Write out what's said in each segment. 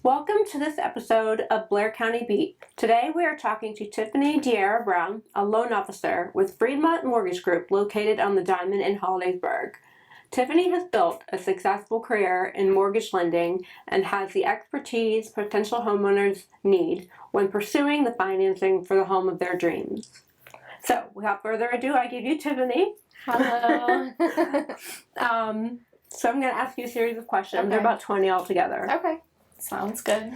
Welcome to this episode of Blair County Beat. Today we are talking to Tiffany DaEira-Brown, a loan officer with Freedmont Mortgage Group located on the Diamond in Hollidaysburg. Tiffany has built a successful career in mortgage lending and has the expertise potential homeowners need when pursuing the financing for the home of their dreams. So, without further ado, I give you Tiffany. Hello. So I'm going to ask you a series of questions. Okay. They're about 20 altogether. Okay. Sounds good.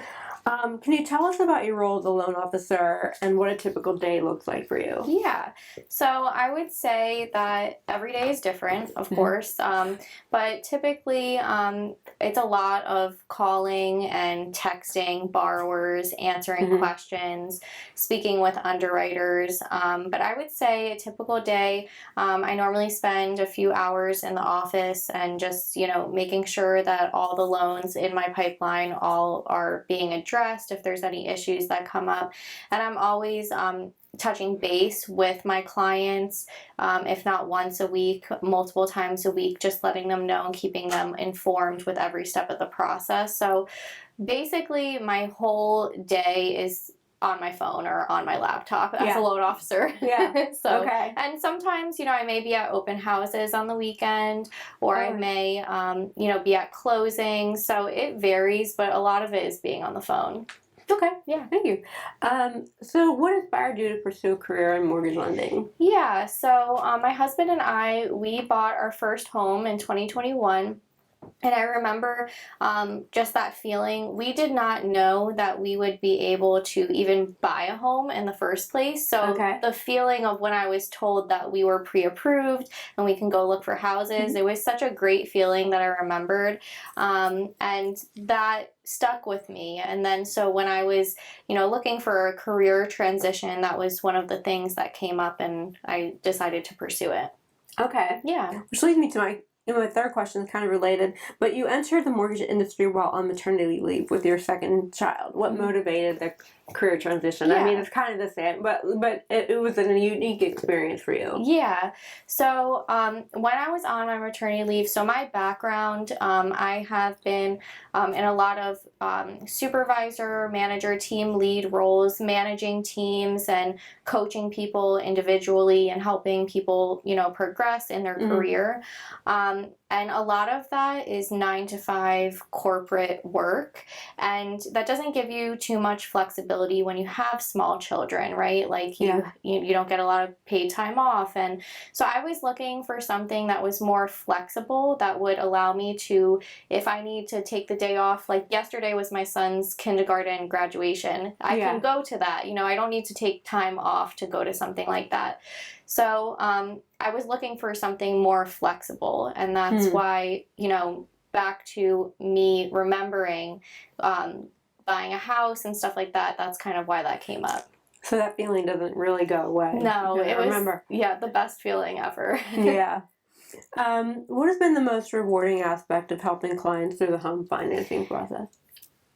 Can you tell us about your role as a loan officer and what a typical day looks like for you? Yeah. So I would say that every day is different, of course. But typically it's a lot of calling and texting borrowers, answering questions, speaking with underwriters. But I would say a typical day, I normally spend a few hours in the office and just, making sure that all the loans in my pipeline all are being addressed if there's any issues that come up. And I'm always touching base with my clients, if not once a week, multiple times a week, just letting them know and keeping them informed with every step of the process. So basically my whole day is on my phone or on my laptop as a loan officer. Yeah. So, okay. And sometimes, I may be at open houses on the weekend, or I may, be at closing. So it varies, but a lot of it is being on the phone. Okay. Yeah. Thank you. So what inspired you to pursue a career in mortgage lending? Yeah. So my husband and I, we bought our first home in 2021. And I remember just that feeling. We did not know that we would be able to even buy a home in the first place. So the feeling of when I was told that we were pre-approved and we can go look for houses, it was such a great feeling that I remembered. And that stuck with me. And then so when I was, looking for a career transition, that was one of the things that came up and I decided to pursue it. Okay. Yeah. Which leads me to my third question is kind of related, but you entered the mortgage industry while on maternity leave with your second child. What motivated the career transition? Yeah. I mean, it's kind of the same, but it was a unique experience for you. Yeah. So when I was on my maternity leave, so my background, I have been in a lot of supervisor, manager, team lead roles, managing teams and coaching people individually and helping people, progress in their career. And a lot of that is 9-to-5 corporate work. And that doesn't give you too much flexibility when you have small children, right? Like you don't get a lot of paid time off. And so I was looking for something that was more flexible that would allow me to, if I need to take the day off, like yesterday was my son's kindergarten graduation, I can go to that. I don't need to take time off to go to something like that. So I was looking for something more flexible, and that's why, back to me remembering buying a house and stuff like that, that's kind of why that came up. So that feeling doesn't really go away. No, it was, remember. Yeah, the best feeling ever. Yeah. What has been the most rewarding aspect of helping clients through the home financing process?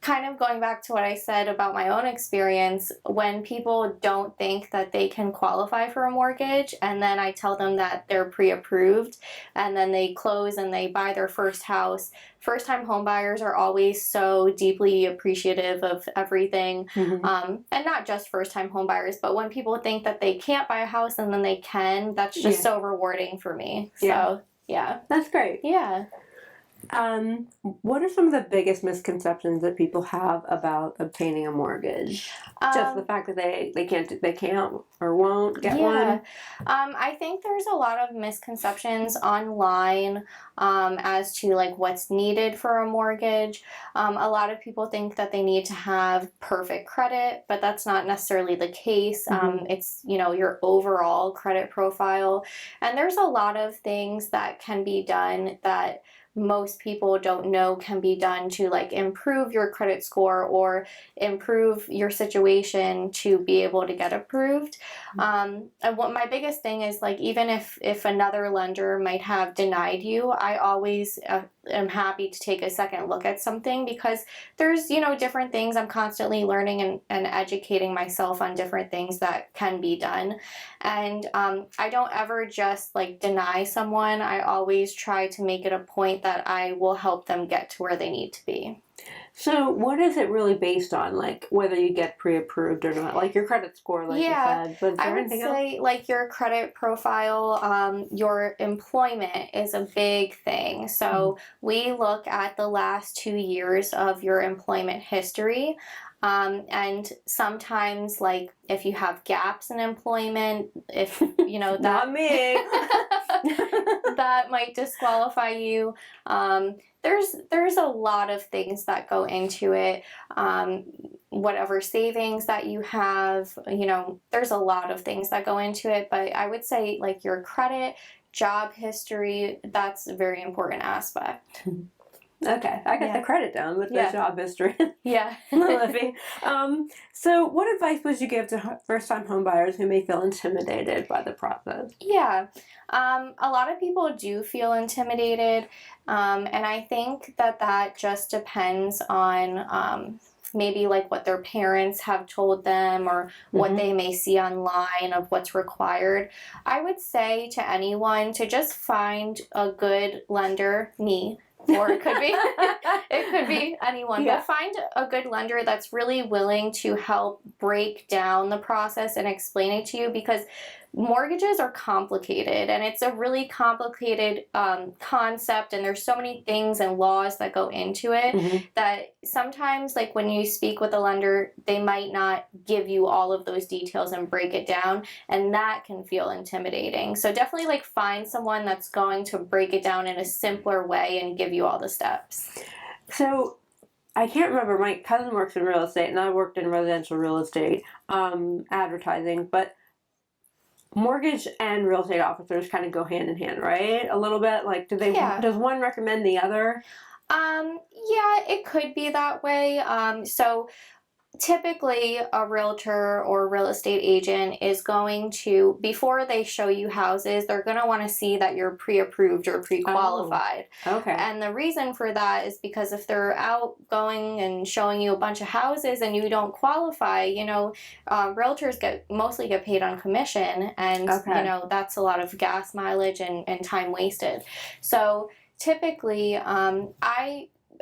Kind of going back to what I said about my own experience, when people don't think that they can qualify for a mortgage, and then I tell them that they're pre-approved, and then they close and they buy their first house. First-time home buyers are always so deeply appreciative of everything, and not just first-time home buyers, but when people think that they can't buy a house and then they can, that's just so rewarding for me. So, yeah. That's great. Yeah. What are some of the biggest misconceptions that people have about obtaining a mortgage? Just the fact that they can't or won't get one? I think there's a lot of misconceptions online as to like what's needed for a mortgage. A lot of people think that they need to have perfect credit, but that's not necessarily the case. It's, your overall credit profile. And there's a lot of things that can be done that most people don't know can be done to like improve your credit score or improve your situation to be able to get approved. And what my biggest thing is, like, even if another lender might have denied you, I always am happy to take a second look at something, because there's, you know, different things. I'm constantly learning and educating myself on different things that can be done. And I don't ever just like deny someone. I always try to make it a point that I will help them get to where they need to be. So what is it really based on, like whether you get pre-approved or not? Like your credit score, like you said, but is there I would anything say else? like your credit profile, your employment is a big thing. So we look at the last 2 years of your employment history. And sometimes, like, if you have gaps in employment, if, you know, that, Not me. that might disqualify you. There's a lot of things that go into it. Whatever savings that you have, you know, there's a lot of things that go into it. But I would say, like, your credit, job history, that's a very important aspect. Okay, I got the credit down with the job history. Yeah. Living. So what advice would you give to first-time homebuyers who may feel intimidated by the process? Yeah. A lot of people do feel intimidated, and I think that just depends on maybe like what their parents have told them or what they may see online of what's required. I would say to anyone to just find a good lender, me, or it could be anyone, but find a good lender that's really willing to help break down the process and explain it to you, because mortgages are complicated, and it's a really complicated concept, and there's so many things and laws that go into it that sometimes, like, when you speak with a lender, they might not give you all of those details and break it down, and that can feel intimidating. So definitely, like, find someone that's going to break it down in a simpler way and give you all the steps. So I can't remember, my cousin works in real estate and I worked in residential real estate advertising, but mortgage and real estate officers kind of go hand in hand, right? A little bit, like, does one recommend the other? Yeah, it could be that way. So typically a realtor or real estate agent is going to, before they show you houses, they're going to want to see that you're pre-approved or pre-qualified. Oh, okay. And the reason for that is because if they're out going and showing you a bunch of houses and you don't qualify, you know, realtors mostly get paid on commission, and you know, that's a lot of gas mileage and time wasted. So typically,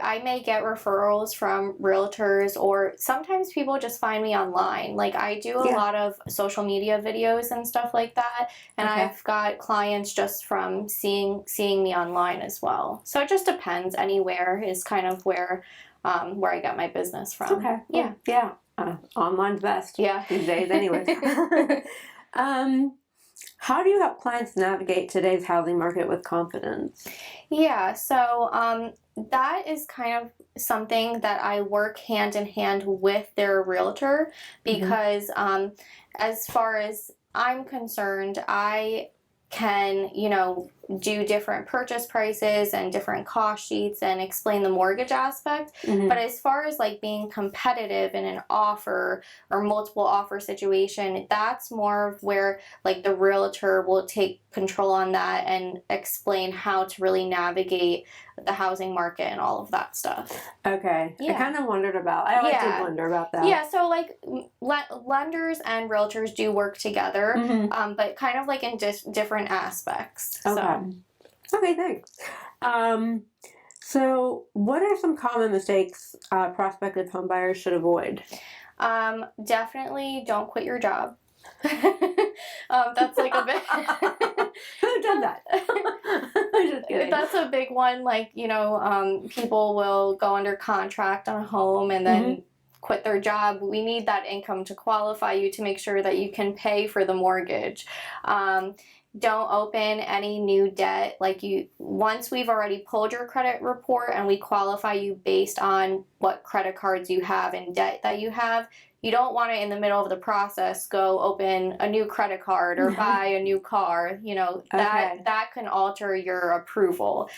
I may get referrals from realtors, or sometimes people just find me online. Like, I do a lot of social media videos and stuff like that, and I've got clients just from seeing me online as well. So it just depends. Anywhere is kind of where I get my business from. Okay. Yeah. Yeah. Online's best. Yeah. These days, anyways. How do you help clients navigate today's housing market with confidence? Yeah, so that is kind of something that I work hand in hand with their realtor, because as far as I'm concerned, I can, you know, do different purchase prices and different cost sheets and explain the mortgage aspect. But as far as like being competitive in an offer or multiple offer situation, that's more of where like the realtor will take control on that and explain how to really navigate the housing market and all of that stuff. Okay. Yeah. I kind of wondered about, I always did wonder about that. Yeah, so like lenders and realtors do work together, but kind of like in different aspects. Okay. Okay, thanks. So what are some common mistakes prospective homebuyers should avoid? Definitely don't quit your job. That's like a bit. Who done that? I'm just kidding. That's a big one. Like, you know, people will go under contract on a home and then quit their job. We need that income to qualify you to make sure that you can pay for the mortgage. Don't open any new debt. Like, once we've already pulled your credit report and we qualify you based on what credit cards you have and debt that you have, you don't want to, in the middle of the process, go open a new credit card or buy a new car. You know, that can alter your approval.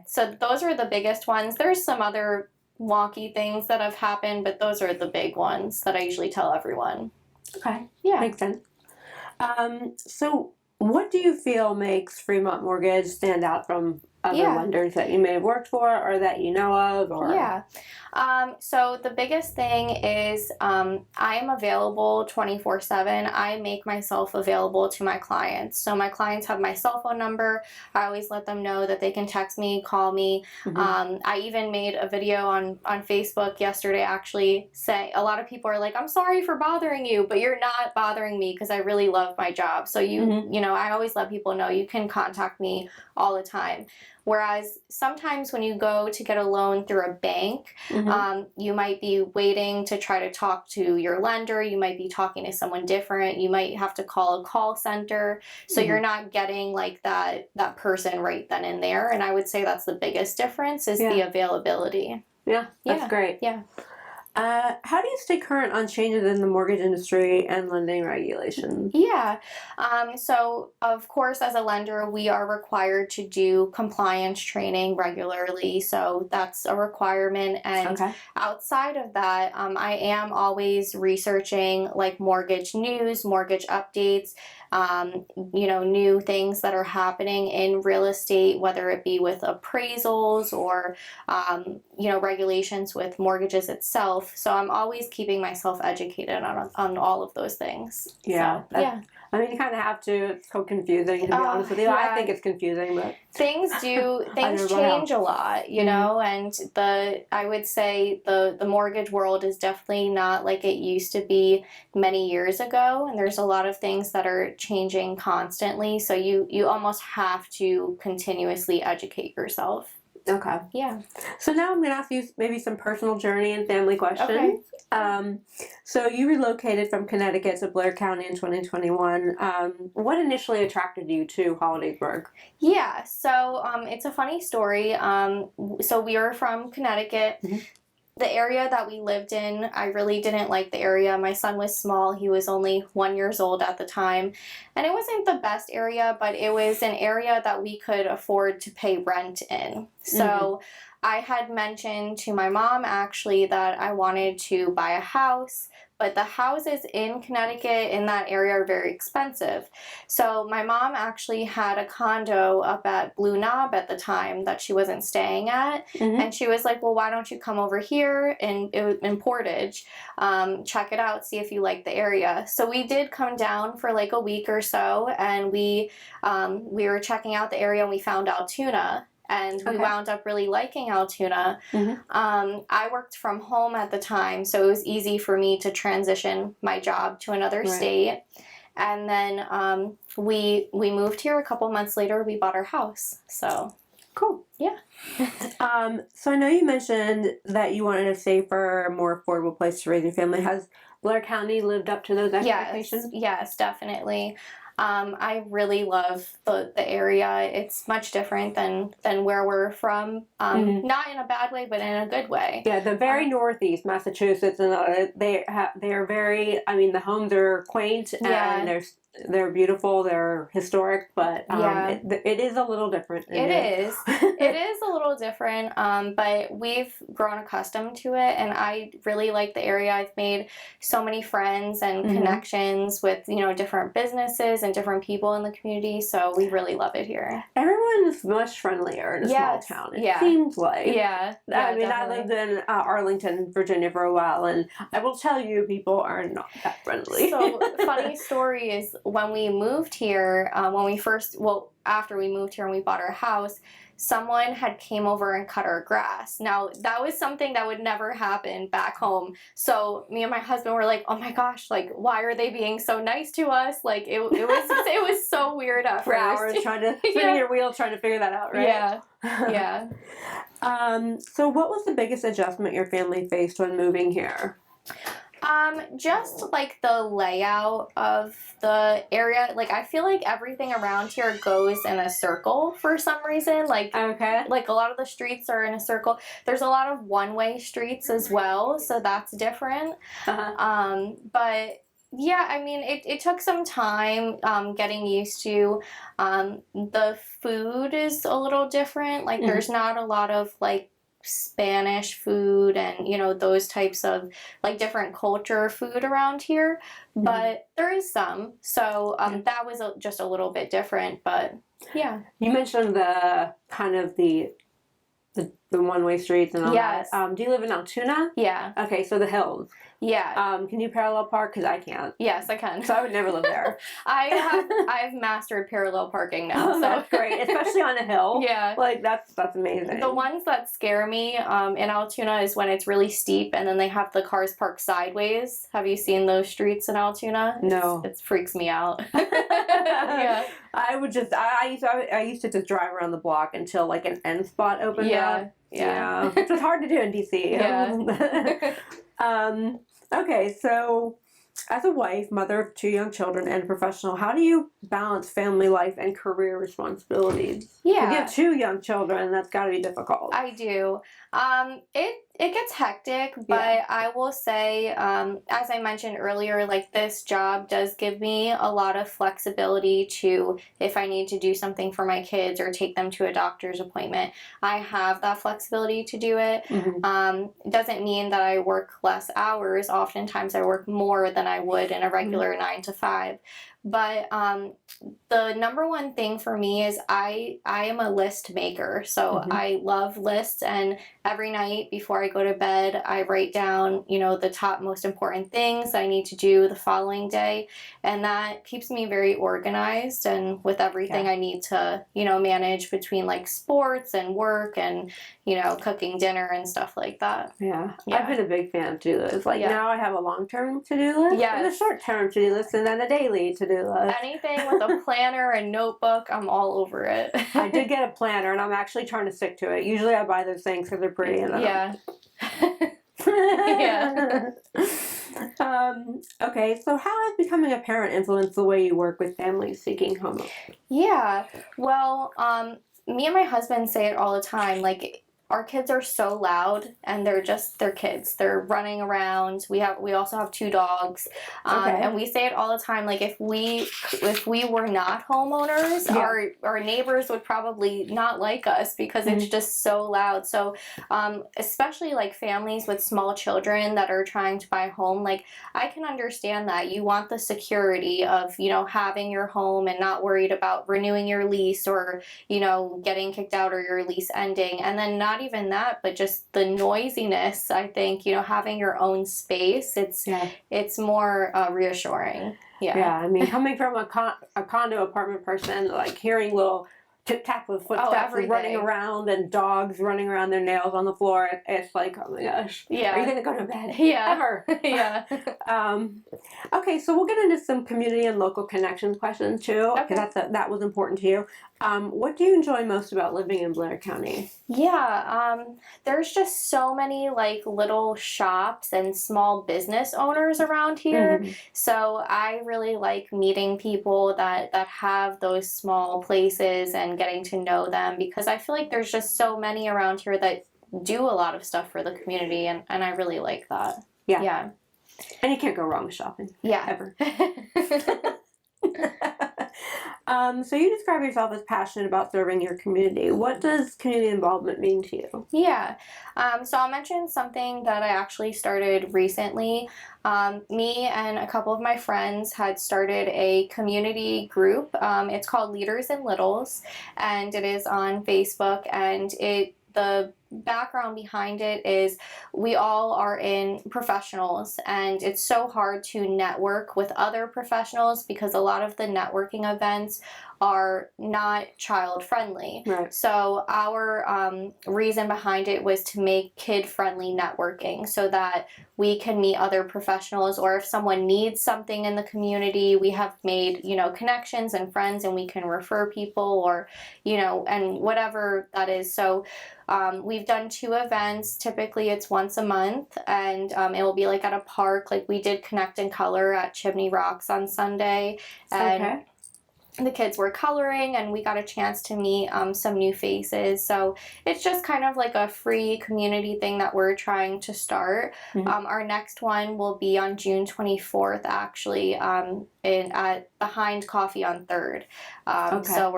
So those are the biggest ones. There's some other wonky things that have happened, but those are the big ones that I usually tell everyone. Okay. Yeah. Makes sense. So what do you feel makes Freedmont Mortgage stand out from other lenders that you may have worked for or that you know of? Or so the biggest thing is I am available 24/7. I make myself available to my clients. So my clients have my cell phone number. I always let them know that they can text me, call me. I even made a video on Facebook yesterday, actually, saying a lot of people are like, I'm sorry for bothering you, but you're not bothering me because I really love my job. So you know, I always let people know you can contact me all the time. Whereas sometimes when you go to get a loan through a bank, you might be waiting to try to talk to your lender. You might be talking to someone different. You might have to call a call center. So you're not getting like that person right then and there. And I would say that's the biggest difference is the availability. Yeah, that's great. Yeah. How do you stay current on changes in the mortgage industry and lending regulations? Yeah. So, of course, as a lender, we are required to do compliance training regularly. So that's a requirement. And outside of that, I am always researching like mortgage news, mortgage updates, you know, new things that are happening in real estate, whether it be with appraisals or, you know, regulations with mortgages itself. So I'm always keeping myself educated on all of those things. Yeah. So, I mean, you kind of have to. It's so confusing, to be honest with you. I think it's confusing, but things change a lot, you know, and I would say the mortgage world is definitely not like it used to be many years ago, and there's a lot of things that are changing constantly, so you almost have to continuously educate yourself. Okay. Yeah. So now I'm going to ask you maybe some personal journey and family questions. Okay. So you relocated from Connecticut to Blair County in 2021. What initially attracted you to Hollidaysburg? Yeah. So it's a funny story. So we are from Connecticut. The area that we lived in, I really didn't like the area. My son was small. He was only 1 year old at the time. And it wasn't the best area, but it was an area that we could afford to pay rent in. So I had mentioned to my mom actually that I wanted to buy a house, but the houses in Connecticut in that area are very expensive. So my mom actually had a condo up at Blue Knob at the time that she wasn't staying at. And she was like, well, why don't you come over here in Portage, check it out, see if you like the area. So we did come down for like a week or so, and we were checking out the area and we found Altoona. And we wound up really liking Altoona. I worked from home at the time, so it was easy for me to transition my job to another state. And then we moved here a couple months later. We bought our house. So cool. Yeah. So I know you mentioned that you wanted a safer, more affordable place to raise your family. Has Blair County lived up to those expectations? Yes, definitely. I really love the area. It's much different than where we're from. Not in a bad way, but in a good way. Yeah, the very northeast, Massachusetts, and they are very. I mean, the homes are quaint and they're beautiful. They're historic, but it is a little different. It is. It is a little different, but we've grown accustomed to it, and I really like the area. I've made so many friends and connections with different businesses and different people in the community, so we really love it here. Everyone's much friendlier in a small town. It seems like. Yeah. I mean, I lived in Arlington, Virginia for a while, and I will tell you, people are not that friendly. So, funny story is when we moved here, after we moved here and we bought our house, someone had came over and cut our grass. Now, that was something that would never happen back home. So me and my husband were like, oh my gosh, like, why are they being so nice to us? Like, it was so weird at first. Hours trying to spin your wheel, trying to figure that out, right? Yeah. So what was the biggest adjustment your family faced when moving here? Just like the layout of the area. Like I feel like everything around here goes in a circle for some reason. Okay. Like a lot of the streets are in a circle. There's a lot of one-way streets as well, so that's different. But yeah, I mean, it took some time getting used to. The food is a little different. Like there's not a lot of like Spanish food and those types of like different culture food around here, but there is some. So that was just a little bit different, but yeah. You mentioned the kind of the one-way streets and all Yes. that. Do you live in Altoona? Yeah. Okay, so the hills. Yeah. Can you parallel park? Because I can't. Yes, I can. So I would never live there. I've mastered parallel parking now. So that's great, especially on a hill. Yeah. Like that's amazing. The ones that scare me in Altoona is when it's really steep and then they have the cars parked sideways. Have you seen those streets in Altoona? No. It freaks me out. Yeah. I used to just drive around the block until like an end spot opened up. Yeah. Which was hard to do in DC. Yeah. Okay, so as a wife, mother of 2 young children, and professional, how do you balance family life and career responsibilities? Yeah. You have 2 young children, that's got to be difficult. I do. It gets hectic, but I will say, as I mentioned earlier, like this job does give me a lot of flexibility to, if I need to do something for my kids or take them to a doctor's appointment, I have that flexibility to do it. It doesn't mean that I work less hours. Oftentimes I work more than I would in a regular 9 to 5. But the number one thing for me is I am a list maker. So I love lists, and every night before I go to bed, I write down, the top most important things I need to do the following day. And that keeps me very organized and with everything I need to, manage between like sports and work and, cooking dinner and stuff like that. Yeah. I've been a big fan of to-do lists. Like now I have a long-term to-do list and a short-term to-do list and then a daily to-do list. Anything with a planner and notebook, I'm all over it. I did get a planner and I'm actually trying to stick to it. Usually I buy those things because they're pretty. And yeah. Okay, so how has becoming a parent influenced the way you work with families seeking home? Yeah. Well, me and my husband say it all the time. Like, our kids are so loud, and they're kids. They're running around. We also have 2 dogs, and we say it all the time. Like if we were not homeowners, our neighbors would probably not like us because it's just so loud. So, especially like families with small children that are trying to buy a home, like I can understand that you want the security of having your home and not worried about renewing your lease or getting kicked out or your lease ending, and then not even that, but just the noisiness. I think having your own space, it's more reassuring. Yeah, I mean, coming from a condo apartment person, like hearing little tip tap of footsteps running around and dogs running around their nails on the floor, it's like, oh my gosh, are you gonna go to bed? Ever? Okay, so we'll get into some community and local connections questions too, because that was important to you. What do you enjoy most about living in Blair County? There's just so many like little shops and small business owners around here. So I really like meeting people that have those small places and getting to know them, because I feel like there's just so many around here that do a lot of stuff for the community, and I really like that. Yeah. And you can't go wrong with shopping. Ever. So you describe yourself as passionate about serving your community. What does community involvement mean to you? So I'll mention something that I actually started recently. Me and a couple of my friends had started a community group. It's called Leaders in Littles, and it is on Facebook, and the background behind it is we all are in professionals, and it's so hard to network with other professionals because a lot of the networking events are not child friendly. Right. So our reason behind it was to make kid friendly networking so that we can meet other professionals, or if someone needs something in the community, we have made, connections and friends, and we can refer people, or, and whatever that is. So we've done 2 events. Typically it's once a month, and it will be like at a park. Like we did Connect in Color at Chimney Rocks on Sunday, and Okay. the kids were coloring, and we got a chance to meet some new faces. So it's just kind of like a free community thing that we're trying to start. Our next one will be on June 24th, actually, at Behind Coffee on 3rd. So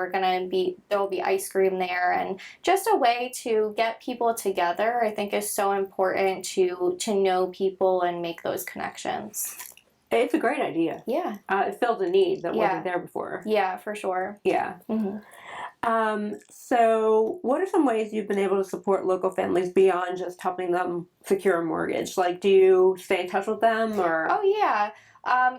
there will be ice cream there, and just a way to get people together. I think is so important to know people and make those connections. It's a great idea. Yeah. It filled a need that wasn't there before. Yeah, for sure. Yeah. So what are some ways you've been able to support local families beyond just helping them secure a mortgage? Like, do you stay in touch with them, or? Oh, yeah.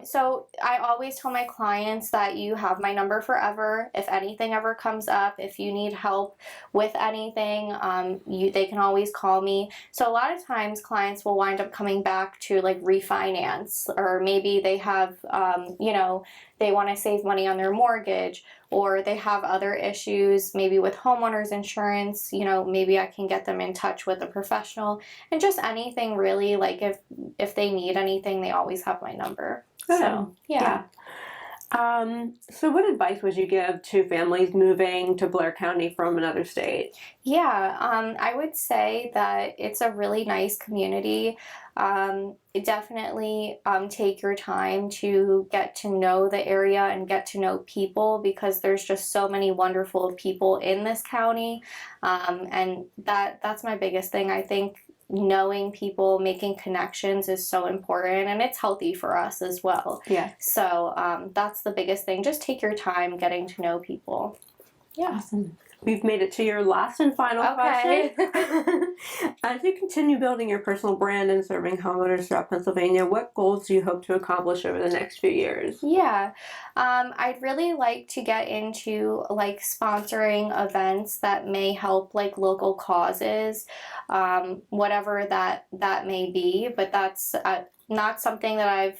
So I always tell my clients that you have my number forever. If anything ever comes up, if you need help with anything, they can always call me. So a lot of times clients will wind up coming back to like refinance, or maybe they have, they want to save money on their mortgage, or they have other issues, maybe with homeowners insurance. Maybe I can get them in touch with a professional, and just anything really. Like if they need anything, they always have my number. Good. So yeah. So what advice would you give to families moving to Blair County from another state? Yeah, I would say that it's a really nice community. Definitely take your time to get to know the area and get to know people, because there's just so many wonderful people in this county. And that's my biggest thing. I think knowing people, making connections is so important, and it's healthy for us as well. Yeah. So that's the biggest thing. Just take your time getting to know people. Yeah. Awesome. We've made it to your last and final question. As you continue building your personal brand and serving homeowners throughout Pennsylvania, what goals do you hope to accomplish over the next few years? Yeah, I'd really like to get into like sponsoring events that may help like local causes, whatever that may be. But that's not something that I've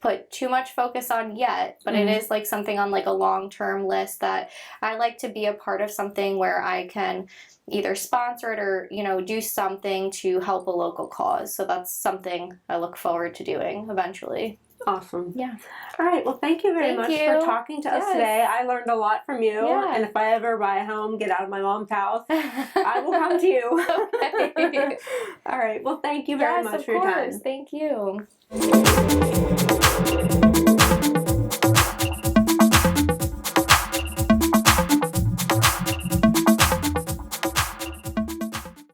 put too much focus on yet, but it is like something on like a long-term list that I like to be a part of, something where I can either sponsor it or, do something to help a local cause. So that's something I look forward to doing eventually. Awesome. Yeah. All right. Well, thank you very much for talking to us today. I learned a lot from you. Yeah. And if I ever buy a home, get out of my mom's house, I will come to you. Okay. All right. Well, thank you very much for your time. Thank you.